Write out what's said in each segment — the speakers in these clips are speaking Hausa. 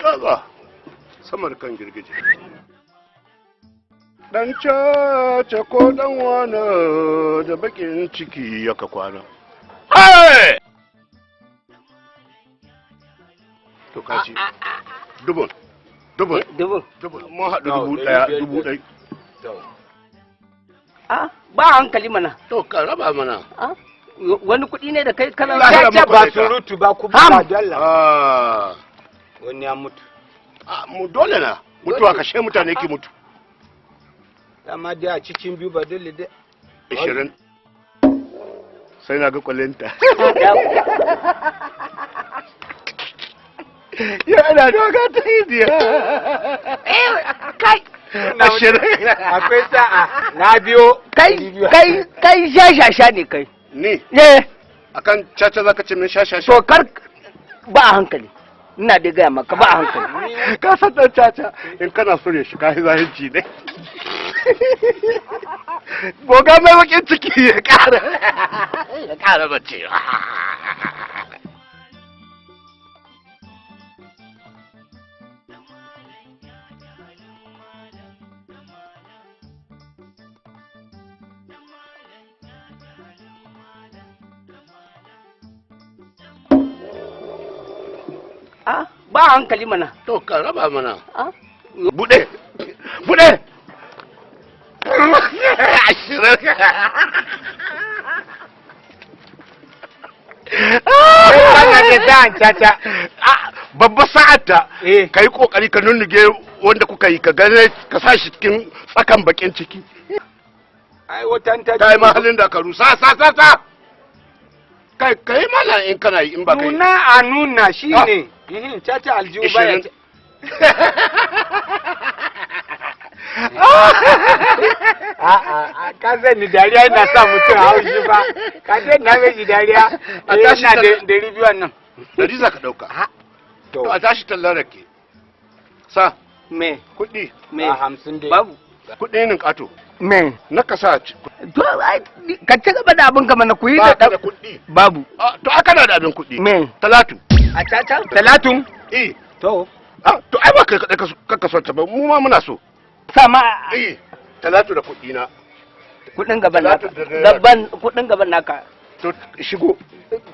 tsatsa samar kan girgije. Dan caca ko dan wana da bakin ciki yaka kwana. To kaci. Dubun. Mun haɗu 1,000. Ba hankali mana. To ka raba mana. Wani kuɗi ne da kai kana ya ba surutu ba ku ba dalla. Wani ya mutu. Mu dole na. Mutuwa kashe mutane ki mutu. Amma dai a cikin biyu ba dole dai. 20. Sai na ga kwalinta. Ya ana doka ta hidiya. Kai. 20. Akwai sa'a na biyo. Kai shashasha ne kai. Ni? Ne. Akan caca zaka ce min shashasha. To kar ba a hankali. Ina da gaya maka ba a hankali. Ka san dan caca in kana so ya shiga zahirci ne. Boga mai bakin ciki ya ƙara bace. Ba hankali mana. To ka raba mana. Bude. Babba sa'adta ka yi kokari ka nunnuge wanda kuka yi ka gane ka sa shi cikin tsakan bakin ciki. Ai watan ta yi mahallin da ka rusa kai mala in kana yi in ba kai. Nuna shi ne. Caca aljihu baya ka zan ni dariya ina sa mutum haushi ba. Ka zai na gaji dariya. A tashi na da ribiyon nan. Dari za ka ɗauka. To a tashi tallar rake. Sa. Me. Kuɗi. Me. 50 dai. Babu. Kuɗi nin ƙato. Me. Na ka sa. To ka ci gaba da abin kama na kuyi da kuɗi. Babu. To aka na da abin kuɗi. Me. Talatu. A caca? Talatun? To. To ai ba kai kaɗai ka son ta ba mu ma muna so. Sama. Talatu da kuɗi na. Kuɗin gaban naka. Kuɗin gaban naka. To shigo.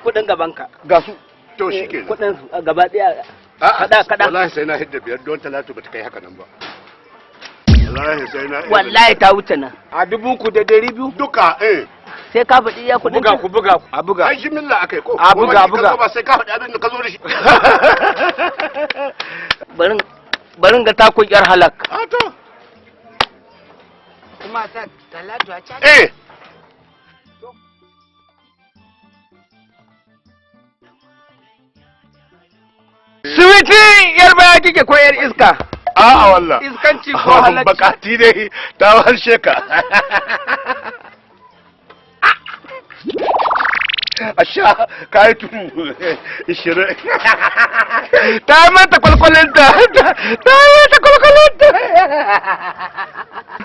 Kuɗin gaban ka. Ga su. To shi ke. Kuɗin su gaba ɗaya. Kada. Wallahi sai na hidda 5 don Talatu ba ta kai haka nan ba. Wallahi ta wuce nan. A 3,200? Duka sai ka faɗi ya kuɗin ku buga a buga. Ai jimilla akai ko. A buga. Ba sai ka faɗi abin da ka zo da shi. Barin ga takun yar halak. To. Kuma ta Talatu a caca. Suwiti yar baya kike ko yar iska? A'a wallah. Iskanci ko halacci. Bakati dai ta harshe ka. Asha ka yi tudu 20. Ta mata kwalkwalinta.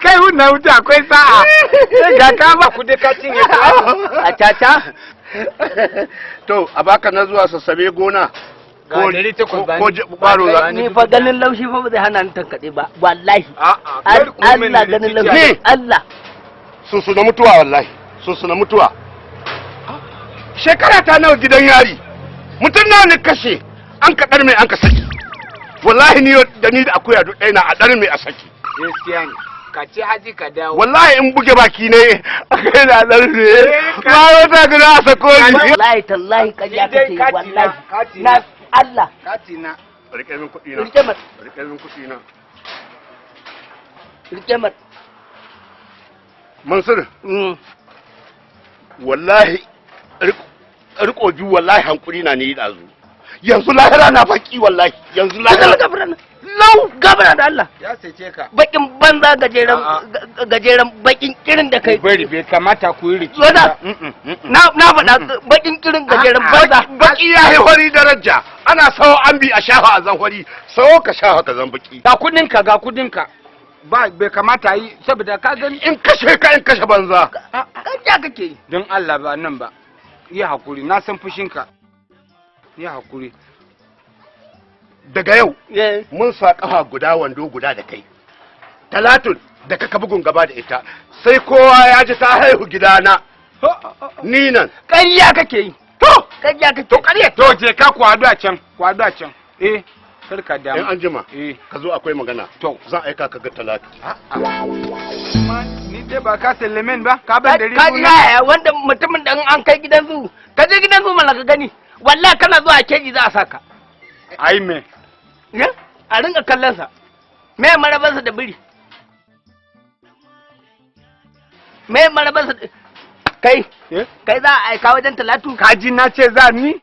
Kai hunna wuta akwai sa'a. Ga ka ba ku ka cinye a caca. To a baka na zuwa sassabe gona. Ko baro za ni fa ganin laushi fa ba zai hana ni tankaɗe ba wallahi. Allah ganin laushi. Allah. Sun na mutuwa wallahi. Sun na mutuwa. Shekara ta nawa gidan yari. Mutum nawa ne kashe. An ka ɗar mai an ka saki. Wallahi ni da akuya duk ɗaya na a ɗar mai a saki. Gaskiya ne. Ka ci haji ka dawo. Wallahi in buge baki ne akai na ɗar ne. Ba wata gida a sako ni. Wallahi tallahi ƙarya kake wallahi. Na Allah. Kati na. Rike min kuɗi na. Rike mat. Rike min kuɗi na. Rike mat. Mansur. Wallahi riko biyu wallahi hankuri na ne ɗazu. Yanzu lahira na baki wallahi. Yanzu lahira. Lau gabana da Allah. Ya sace ka. Bakin banza gajeren bakin kirin da kai. Bari bai kamata ku yi rikici. Na faɗa bakin kirin gajeren banza. Baki ya yi hori daraja. Ana sawo an bi a shafa a zan hori. Sawo ka shafa ka zan baki. Ga kudinka. Ba bai kamata yi saboda ka gani in kashe banza. Kanya kake yi. Don Allah ba nan ba. Yi hakuri na san fushinka. Yi hakuri. daga yau mun sa kafa guda wando guda da kai. Talatun da kaka bugun gaba da ita sai kowa ya ji ta haihu gidana. Ni nan. ƙarya kake yi. To ƙarya kake. To ƙarya. To je ka kwado a can, kwado a can. Karka da. In an jima. Ka zo akwai magana. To zan aika ka ga Talatu. Ni dai ba ka sallamen ba, ka ban da ribu. Ka ji wanda mutumin da an kai gidan zu. Ka je gidan zu mana ka gani. Wallahi kana zuwa keji za a saka. Ai me? A ringa kallon sa. Me marabansa da biri? Me marabansa da kai? Kai za a aika wajen Talatu? Kaji na ce za ni?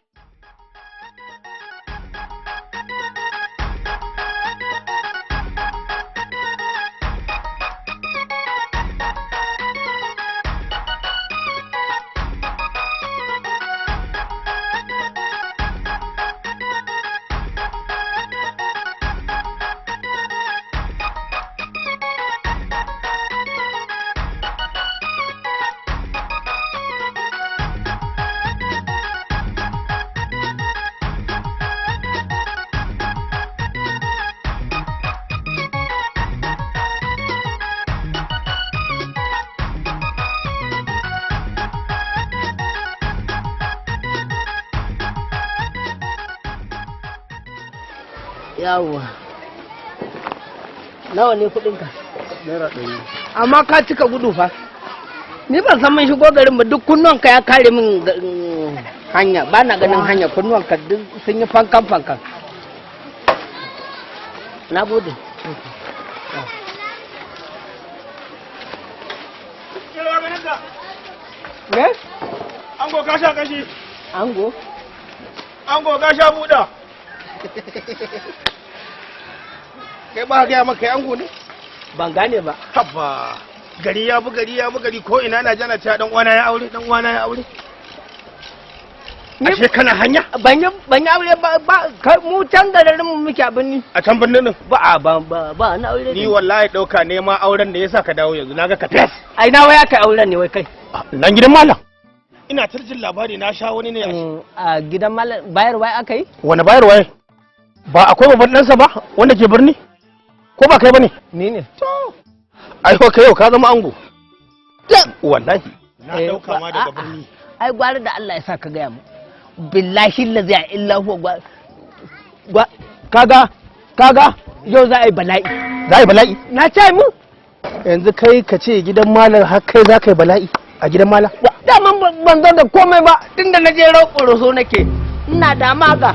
Yawwa. Nawa ne kudinka? Naira 100. Amma ka cika gudu fa. Ni ban san mun shigo garin ba duk kunnuwanka ya kare min hanya. Ba na ganin hanya kunnuwanka duk sun yi fankan. Na gode. Me? Ango ka sha kashi. Ango? Ango ka sha buɗa. Kai ba ga maka ango ne? Ban gane ba. Habba. Gari ya bu gari ko ina na jana ta dan uwana ya aure. Ashe kana hanya? Ban yi aure ba mu can garin mu muke abin ni. A can birnin din? Ba na aure. Ni wallahi dauka nema auren da yasa ka dawo yanzu naga ka fes. Ai na waya kai auren ne wai kai. Nan gidan malam. Ina tarjin labari na sha wani ne a gidan malam bayarwa aka yi? Wani bayarwa? Ba akwai babban ɗansa ba wanda ke birni? Ko ba kai bane? Ni ne. Ai ko kai yau ka zama ango. Wallahi. Na dauka ma daga birni. Ai gwara da Allah ya sa ka gaya mu. Billahi lazi a illa huwa kaga yau za a yi bala'i. Za a yi bala'i? Na ce mu. Yanzu kai ka ce gidan malam har kai za ka yi bala'i a gidan malam? Daman ban zo da komai ba tunda na je roƙo so nake. Ina da maga.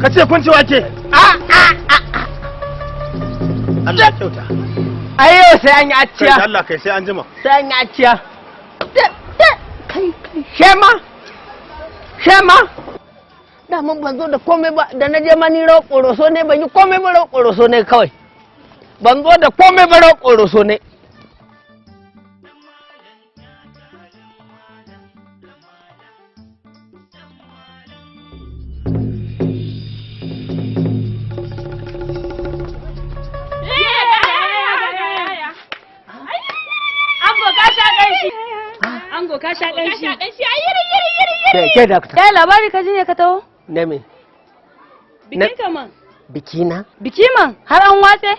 Ka ce kun ci wake? Allah kyauta. Ai yau sai an yi acciya. Kai Allah kai sai an jima. Sai an yi acciya. Kai Shema. Daman ban zo da komai ba da na je mani roƙo so ne ban yi komai ba roƙo so ne kawai. Ban zo da komai ba roƙo so ne. Ango ka sha ƙanshi. Ke da ka. Kai labari ka ji ne ka taho? Ne me? Bikin ka man. Biki na? Biki man har an watse?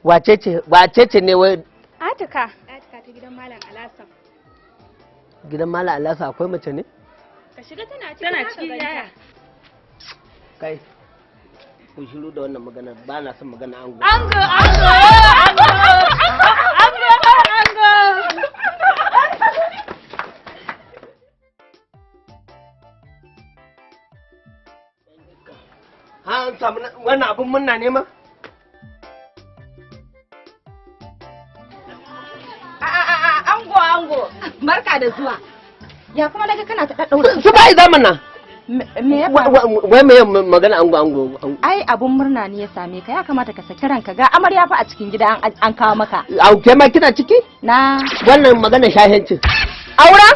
Wace ce ne wai? Atika ta gidan Malam Alasan. Gidan Malam Alasan akwai mace ne? Ka shiga tana cikin yaya. Kai. Ku shiru da wannan magana ba na son magana ango. Ango. An samu wannan abun munna ne ma? Ango. Barka da zuwa. Ya kuma daga kana ta daddaura. Su bai zamana. Me ya wai me magana ango. Ai abun murna ne ya same ka. Ya kamata ka saki ranka ga amarya fa a cikin gida an kawo maka. Auke ma kina ciki? Na wannan magana shahenci. Aura?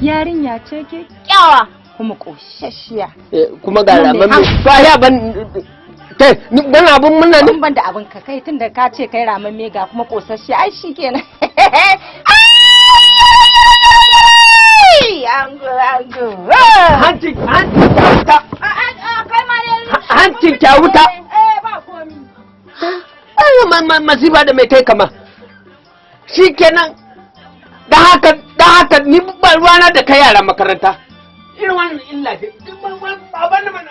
Yarinya ce ke kyawa kuma koshashiya. Kuma ga raman me. To ya ban kai wannan abun murna ne? Ban da abun ka kai tunda ka ce kai raman me ga kuma koshashiya ai shikenan. Ango. Hanci. hancin kya wuta ba komi. ai masifa da mai kai kama shikenan da haka ni ba ruwana da kai yaran makaranta irin wannan illa ce ba ban mana